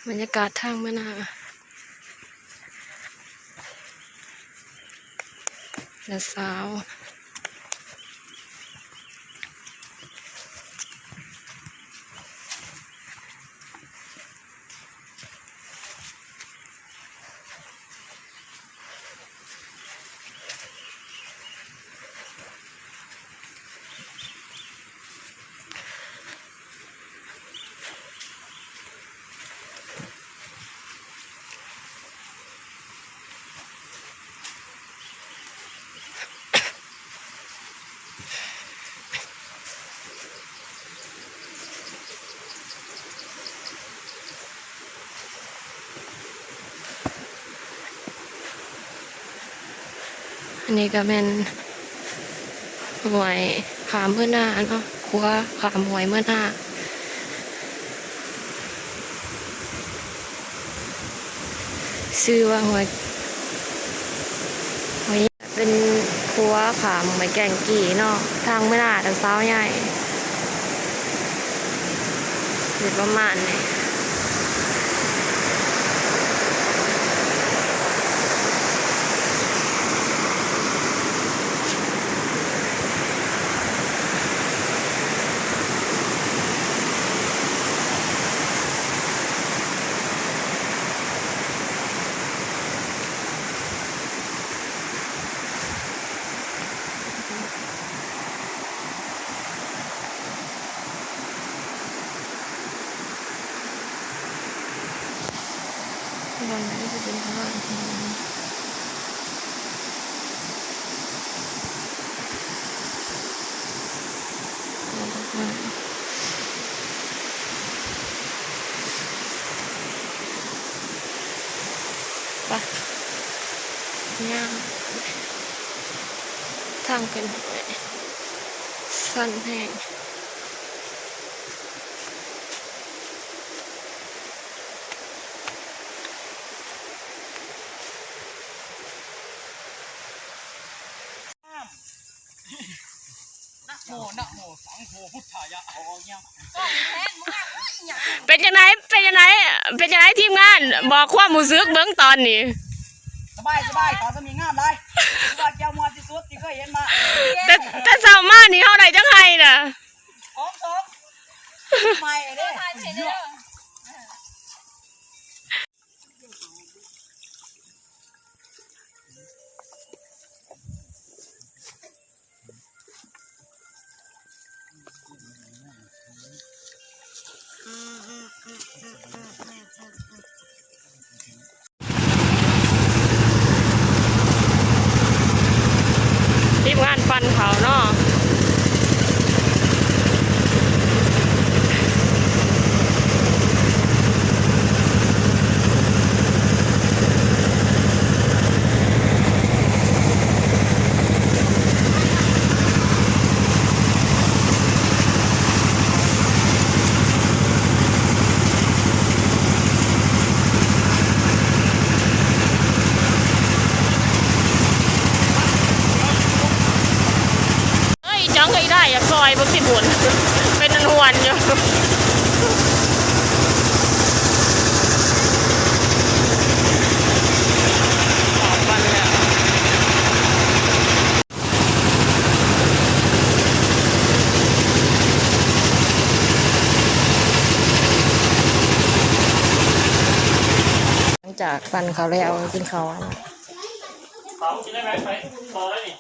บรรยากาศทางมะนาวและสาวอันนี้ก็เป็นหวยขามเมื่อหน้าเนาะครัวขามหวยเมื่อหน้าชื่อว่าหวยเป็นครัวขามหวยแกงกี่เนาะทางเมื่อหน้าทางเช้าใหญ่หรือประมาณนี้ตอนนี้จะเป็นข้าวปะย่างทางเป็นสั้นแห้งเป็นยังไงทีมงานบอกความรู้สึกเบื้องตอนนี้สบายขอสมีงามเลยว่าเจ้ามัวที่สุดที่เคยเห็นมาแต่สาวมานี่เท่าไหร่จังไห้น่ะสองไม่เด้ทีมงานฟันเขาเนาะจังเคยได้อยากซอยบนสิบุญเป็นนันหวนอยู่หลังจากปั่นเขาแล้วกินเขากินได้ไหมไปพอแล้วนี่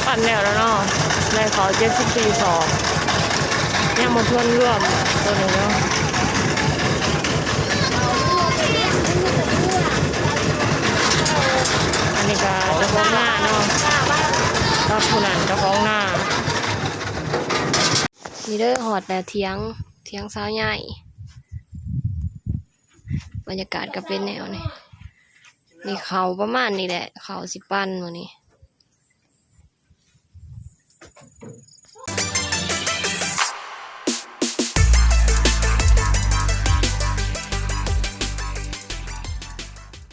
ปั่นแล้วเนาะในเขา74 2เนี่ยมาทวนร่วมตัวนี้เนาะอันนี้ก็เจ้าของหน้าเนาะรับผู้นั้นเจ้าของหน้านี่เด้อหอดแต่เทียงสาวใหญ่บรรยากาศก็เป็นแนวนี่เขาประมาณนี้แหละเขาสิปั้นมื้อนี้